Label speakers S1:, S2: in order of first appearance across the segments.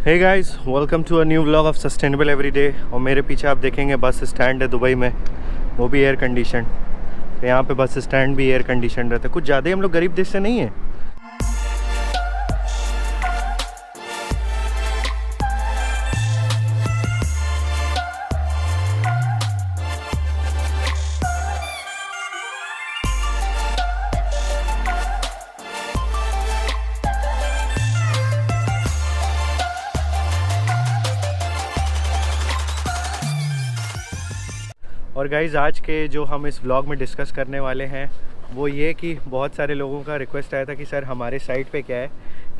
S1: Hey guys, welcome to a new vlog of sustainable everyday. और मेरे पीछे आप देखेंगे बस स्टैंड है दुबई में, वो भी एयर कंडीशन। यहाँ पे बस स्टैंड भी एयर कंडीशन रहता है। कुछ ज़्यादा ही हम लोग गरीब देश से नहीं है। और गाइज़, आज के जो हम इस व्लॉग में डिस्कस करने वाले हैं वो ये कि बहुत सारे लोगों का रिक्वेस्ट आया था कि सर हमारे साइट पे क्या है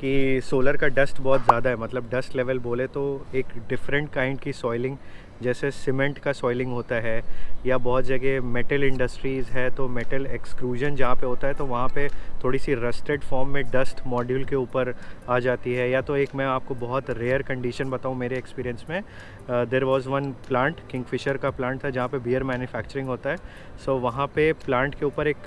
S1: कि सोलर का डस्ट बहुत ज़्यादा है। मतलब डस्ट लेवल बोले तो एक डिफरेंट काइंड की सॉइलिंग, जैसे सीमेंट का सॉइलिंग होता है, या बहुत जगह मेटल इंडस्ट्रीज़ है तो मेटल एक्सक्लूजन जहाँ पे होता है तो वहाँ पे थोड़ी सी रस्टेड फॉर्म में डस्ट मॉड्यूल के ऊपर आ जाती है। या तो एक मैं आपको बहुत रेयर कंडीशन बताऊँ मेरे एक्सपीरियंस में, there was one plant, Kingfisher का प्लांट था जहाँ पे बियर मैन्युफैक्चरिंग होता है। सो वहाँ पे प्लांट के ऊपर एक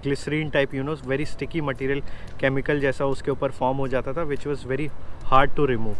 S1: glycerine type very sticky material, chemical जैसा उसके ऊपर फॉर्म हो जाता था, which was very hard to remove.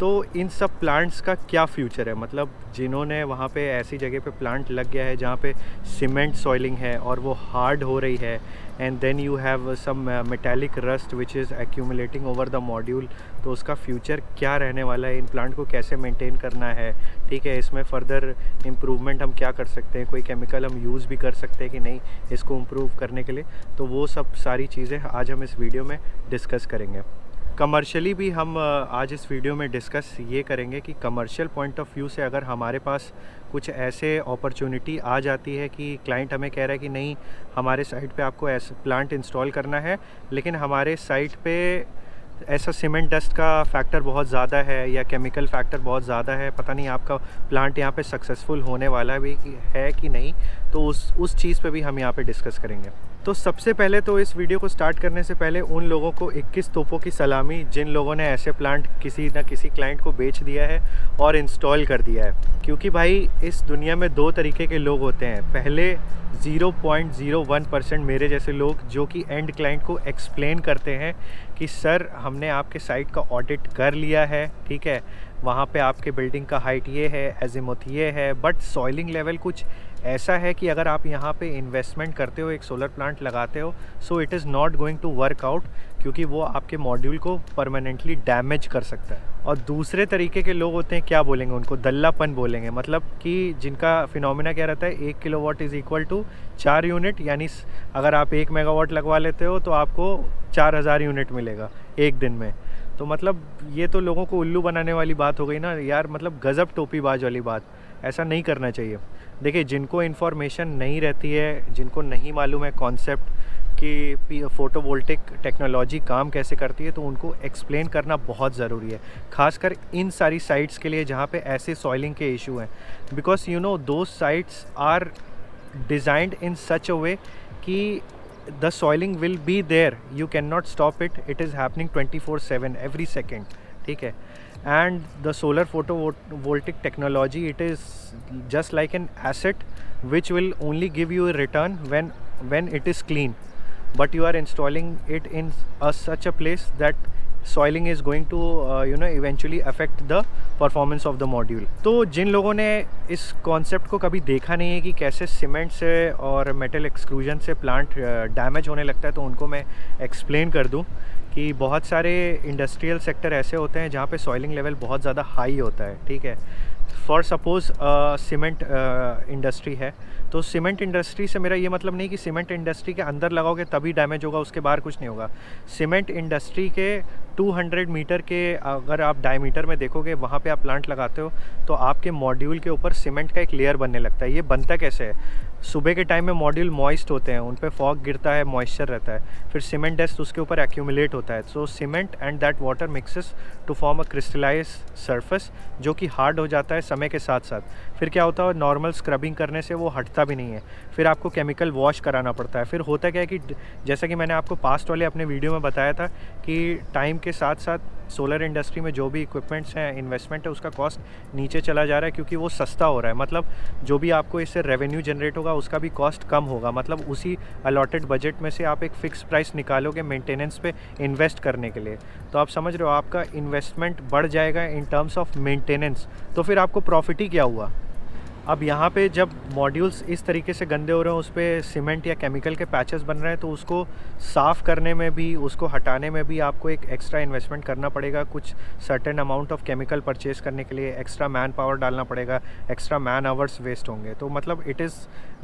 S1: तो इन सब प्लांट्स का क्या फ्यूचर है? मतलब जिन्होंने वहाँ पे ऐसी जगह पे प्लांट लग गया है जहाँ पे सीमेंट सॉइलिंग है और वो हार्ड हो रही है, and then you have some metallic rust which is accumulating over the module, तो उसका फ्यूचर क्या रहने वाला है? इन प्लांट को कैसे मेंटेन करना है? ठीक है, इसमें फर्दर इम्प्रूवमेंट हम क्या कर सकते हैं? कोई केमिकल हम यूज़ भी कर सकते हैं कि नहीं इसको इम्प्रूव करने के लिए? तो वो सब सारी चीज़ें आज हम इस वीडियो में डिस्कस करेंगे। कमर्शियली भी हम आज इस वीडियो में डिस्कस ये करेंगे कि कमर्शियल पॉइंट ऑफ व्यू से अगर हमारे पास कुछ ऐसे अपॉर्चुनिटी आ जाती है कि क्लाइंट हमें कह रहा है कि नहीं, हमारे साइट पे आपको ऐसा प्लांट इंस्टॉल करना है, लेकिन हमारे साइट पे ऐसा सीमेंट डस्ट का फैक्टर बहुत ज़्यादा है या केमिकल फैक्टर बहुत ज़्यादा है, पता नहीं आपका प्लांट यहाँ पे सक्सेसफुल होने वाला भी है कि नहीं, तो उस चीज़ पे भी हम यहाँ पे डिस्कस करेंगे। तो सबसे पहले तो इस वीडियो को स्टार्ट करने से पहले उन लोगों को 21 तोपों की सलामी जिन लोगों ने ऐसे प्लांट किसी ना किसी क्लाइंट को बेच दिया है और इंस्टॉल कर दिया है। क्योंकि भाई इस दुनिया में दो तरीके के लोग होते हैं। पहले 0.01% मेरे जैसे लोग जो कि एंड क्लाइंट को एक्सप्लेन करते हैं कि सर हमने आपके साइट का ऑडिट कर लिया है, ठीक है, वहाँ पे आपके बिल्डिंग का हाइट ये है, एजिमुथ ये है, बट सॉइलिंग लेवल कुछ ऐसा है कि अगर आप यहाँ पे इन्वेस्टमेंट करते हो, एक सोलर प्लांट लगाते हो, so it is not going to work out, क्योंकि वो आपके मॉड्यूल को परमानेंटली डैमेज कर सकता है। और दूसरे तरीके के लोग होते हैं, क्या बोलेंगे उनको, दल्लापन बोलेंगे। मतलब कि जिनका फिनोमिना क्या रहता है, 1 kilowatt is equal to 4 unit, यानी अगर आप 1 मेगावाट लगवा लेते हो तो आपको 4000 यूनिट मिलेगा एक दिन में। तो मतलब ये तो लोगों को उल्लू बनाने वाली बात हो गई ना यार, मतलब गज़ब टोपीबाज वाली बात। ऐसा नहीं करना चाहिए। देखिए, जिनको इन्फॉर्मेशन नहीं रहती है, जिनको नहीं मालूम है कॉन्सेप्ट कि फ़ोटोवोल्टिक टेक्नोलॉजी काम कैसे करती है, तो उनको एक्सप्लेन करना बहुत ज़रूरी है, खासकर इन सारी साइट्स के लिए जहाँ पे ऐसे सॉइलिंग के इशू हैं। Because those sites are designed in such a way कि the soiling will be there, you cannot stop it, it is happening 24/7 every second, ठीक है। and the solar photovoltaic technology, it is just like an asset which will only give you a return when it is clean, but you are installing it in such a place that soiling is going to eventually affect the performance of the module। तो जिन लोगों ने इस concept को कभी देखा नहीं है कि कैसे सीमेंट से और मेटल एक्सक्लूजन से प्लांट डैमेज होने लगता है, तो उनको मैं एक्सप्लेन कर दूं कि बहुत सारे इंडस्ट्रियल सेक्टर ऐसे होते हैं जहाँ पे सॉइलिंग लेवल बहुत ज़्यादा हाई होता है, ठीक है। फॉर सपोज़ सीमेंट इंडस्ट्री है, तो सीमेंट इंडस्ट्री से मेरा ये मतलब नहीं कि सीमेंट इंडस्ट्री के अंदर लगाओगे तभी डैमेज होगा, उसके बाहर कुछ नहीं होगा। सीमेंट इंडस्ट्री के 200 मीटर के अगर आप डायमीटर में देखोगे, वहाँ पे आप प्लांट लगाते हो तो आपके मॉड्यूल के ऊपर सीमेंट का एक लेयर बनने लगता है। ये बनता कैसे है? सुबह के टाइम में मॉड्यूल मॉइस्ट होते हैं, उन पे फॉग गिरता है, मॉइस्चर रहता है, फिर सीमेंट डस्ट उसके ऊपर एक्यूमुलेट होता है। So cement and that water mixes to form a crystallize surface, जो कि हार्ड हो जाता है समय के साथ साथ। फिर क्या होता है, नॉर्मल स्क्रबिंग करने से वो हटता भी नहीं है, फिर आपको केमिकल वॉश कराना पड़ता है। फिर होता क्या है कि जैसा कि मैंने आपको पास्ट वाले अपने वीडियो में बताया था कि टाइम के साथ साथ सोलर इंडस्ट्री में जो भी इक्विपमेंट्स हैं, इन्वेस्टमेंट है, उसका कॉस्ट नीचे चला जा रहा है क्योंकि वो सस्ता हो रहा है। मतलब जो भी आपको इससे रेवेन्यू जनरेट होगा उसका भी कॉस्ट कम होगा। मतलब उसी अलॉटेड बजट में से आप एक फ़िक्स प्राइस निकालोगे मेंटेनेंस पे इन्वेस्ट करने के लिए, तो आप समझ रहे हो आपका इन्वेस्टमेंट बढ़ जाएगा इन टर्म्स ऑफ मेंटेनेंस, तो फिर आपको प्रॉफिट ही क्या हुआ। अब यहाँ पे जब मॉड्यूल्स इस तरीके से गंदे हो रहे हैं, उस पर सीमेंट या केमिकल के पैचेस बन रहे हैं, तो उसको साफ़ करने में भी, उसको हटाने में भी आपको एक एक्स्ट्रा इन्वेस्टमेंट करना पड़ेगा। कुछ certain amount of chemical purchase करने के लिए एक्स्ट्रा मैन पावर डालना पड़ेगा, एक्स्ट्रा मैन आवर्स वेस्ट होंगे। तो मतलब it is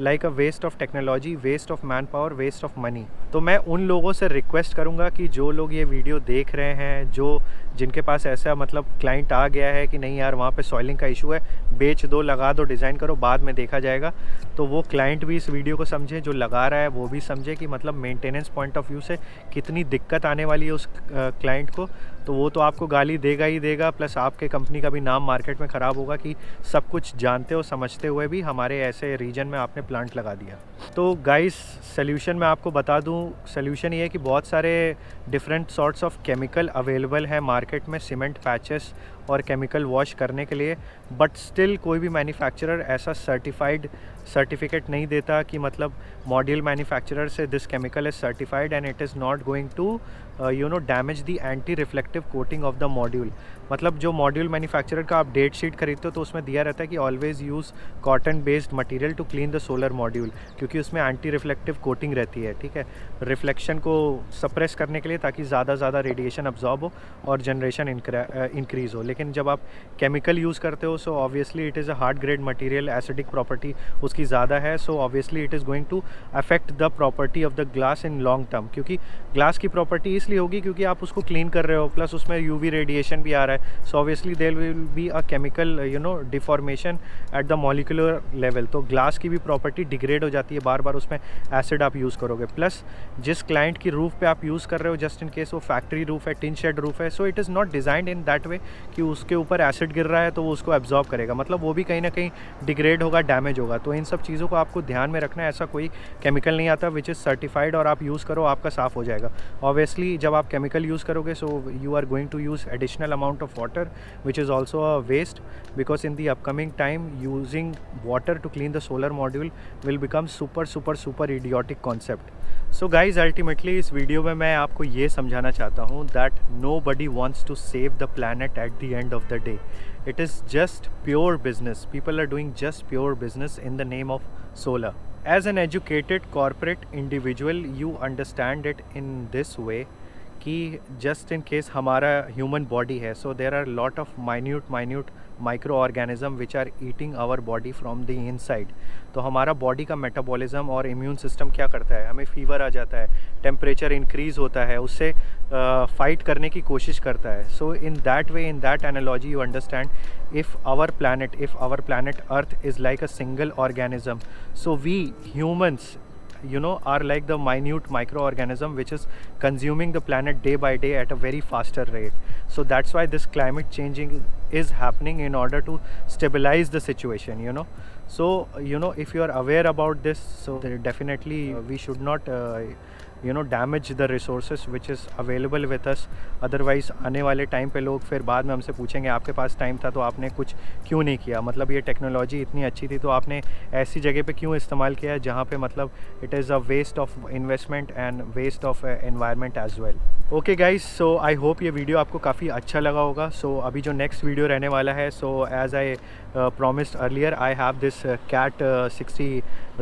S1: like a waste of technology, waste of man power, waste of money. तो मैं उन लोगों से रिक्वेस्ट करूँगा कि जो लोग ये वीडियो देख रहे हैं, जिनके पास ऐसा मतलब क्लाइंट आ गया है कि नहीं यार वहाँ पे सॉइलिंग का इशू है, बेच दो, लगा दो, डिज़ाइन करो, बाद में देखा जाएगा, तो वो क्लाइंट भी इस वीडियो को समझे, जो लगा रहा है वो भी समझे कि मतलब मेंटेनेंस पॉइंट ऑफ व्यू से कितनी दिक्कत आने वाली है उस क्लाइंट को। तो वो तो आपको गाली देगा ही देगा, प्लस आपके कंपनी का भी नाम मार्केट में ख़राब होगा कि सब कुछ जानते हो समझते हुए भी हमारे ऐसे रीजन में आपने प्लांट लगा दिया। तो गाइस सल्यूशन मैं आपको बता दूं, सल्यूशन ये है कि बहुत सारे different sorts of chemical available है मार्केट में सीमेंट पैचेस और केमिकल वॉश करने के लिए, बट स्टिल कोई भी मैन्युफैक्चरर ऐसा सर्टिफिकेट नहीं देता कि मतलब मॉड्यूल मैन्युफैक्चरर से this chemical is certified and it is not going to damage the anti reflective coating of the module. मतलब जो मॉड्यूल मैन्युफैक्चरर का आप डेट शीट खरीदते हो तो उसमें दिया रहता है कि always use cotton based material to clean the solar module, क्योंकि उसमें एंटी रिफ्लेक्टिव कोटिंग रहती है, ठीक है, रिफ्लेक्शन को सप्रेस करने के लिए, ताकि ज़्यादा रेडिएशन अब्जॉर्ब हो और जनरेशन इंक्रीज़ हो। लेकिन जब आप केमिकल यूज़ करते हो, so obviously it is a hard grade material, acidic property उसकी ज़्यादा है, so obviously it is going to affect the property of the glass in long term. क्योंकि ग्लास की प्रॉपर्टी इसलिए होगी क्योंकि आप उसको क्लीन कर रहे हो, प्लस उसमें यूवी रेडिएशन भी आ रहा है, so obviously there will be a chemical deformation at the molecular level. तो ग्लास की भी प्रॉपर्टी डिग्रेड हो जाती है, बार बार उसमें एसिड आप यूज़ करोगे। प्लस जिस क्लाइंट की रूफ पे आप यूज़ कर रहे हो, जस्ट इन केस वो फैक्ट्री रूफ है, टिन शेड रूफ है, सो it is not designed in that वे कि उसके ऊपर एसिड गिर रहा है तो वो उसको एब्जॉर्ब करेगा, मतलब वो भी कहीं ना कहीं डिग्रेड होगा, डैमेज होगा। तो इन सब चीज़ों को आपको ध्यान में रखना है। ऐसा कोई केमिकल नहीं आता विच इज़ सर्टिफाइड और आप यूज़ करो आपका साफ़ हो जाएगा। ऑब्वियसली जब आप केमिकल यूज़ करोगे, so you are going to use additional amount of water which is also a waste, because in the upcoming time using water to clean the solar module will become super idiotic concept. So guys ultimately इस video में मैं आपको ये समझाना चाहता हूँ that nobody wants to save the planet at the end of the day. It is just pure business. People are doing just pure business in the name of solar. As an educated corporate individual, you understand it in this way कि just in case हमारा human body है, so there are lot of minute microorganism which are eating our body from the inside. तो हमारा body का metabolism और immune system क्या करता है, हमें फीवर आ जाता है, टेम्परेचर इंक्रीज़ होता है, उससे फाइट करने की कोशिश करता है। So in that way, in that analogy you understand if our planet Earth is like a single organism, so we humans are like the minute microorganism which is consuming the planet day by day at a very faster rate. So that's why this climate changing is happening in order to stabilize the situation. So if you are aware about this, so definitely we should not damage the resources which is available with us. Otherwise आने वाले time पे लोग फिर बाद में हमसे पूछेंगे आपके पास टाइम था तो आपने कुछ क्यों नहीं किया, मतलब ये टेक्नोलॉजी इतनी अच्छी थी तो आपने ऐसी जगह पे क्यों इस्तेमाल किया जहाँ पे मतलब it is a waste of investment and waste of environment as well. Okay guys, so I hope ये वीडियो आपको काफ़ी अच्छा लगा होगा। सो अभी जो नेक्स्ट वीडियो रहने वाला है, so as I promised earlier, I have this CAT 60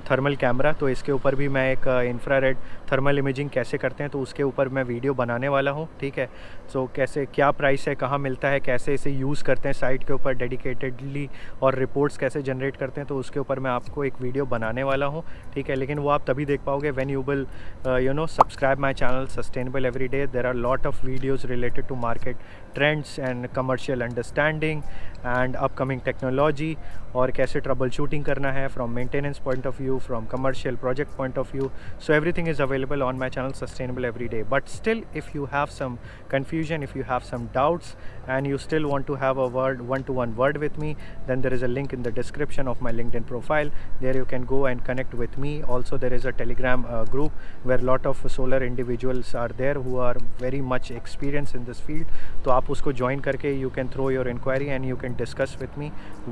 S1: thermal camera, तो इसके ऊपर भी मैं एक इंफ्रारेड थर्मल इमेजिंग कैसे करते हैं तो उसके ऊपर मैं वीडियो बनाने वाला हूँ, ठीक है। सो कैसे, क्या प्राइस है, कहाँ मिलता है, कैसे इसे यूज़ करते हैं साइट के ऊपर डेडिकेटेडली, और रिपोर्ट्स कैसे जनरेट करते हैं, तो उसके ऊपर मैं आपको एक वीडियो बनाने वाला हूँ, ठीक है। लेकिन वो आप तभी देख पाओगे when you will subscribe my channel sustainable everyday. There are lot of videos related to market trends and commercial understanding and upcoming technology, और कैसे ट्रबल शूटिंग करना है from maintenance point of view, from commercial project point of view. So everything is available on my channel Sustainable Everyday. But still, if you have some confusion, if you have some doubts, and you still want to have a one-to-one word with me, then there is a link in the description of my LinkedIn profile. There you can go and connect with me. Also, there is a Telegram group where a lot of solar individuals are there who are very much experienced in this field. तो आप उसको join करके you can throw your inquiry and you can discuss with me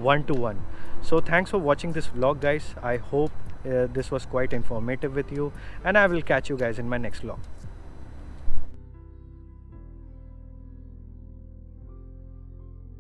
S1: 1-to-1. So thanks for watching this vlog, guys. I hope this was quite informative with you, and I will catch you guys in my next vlog.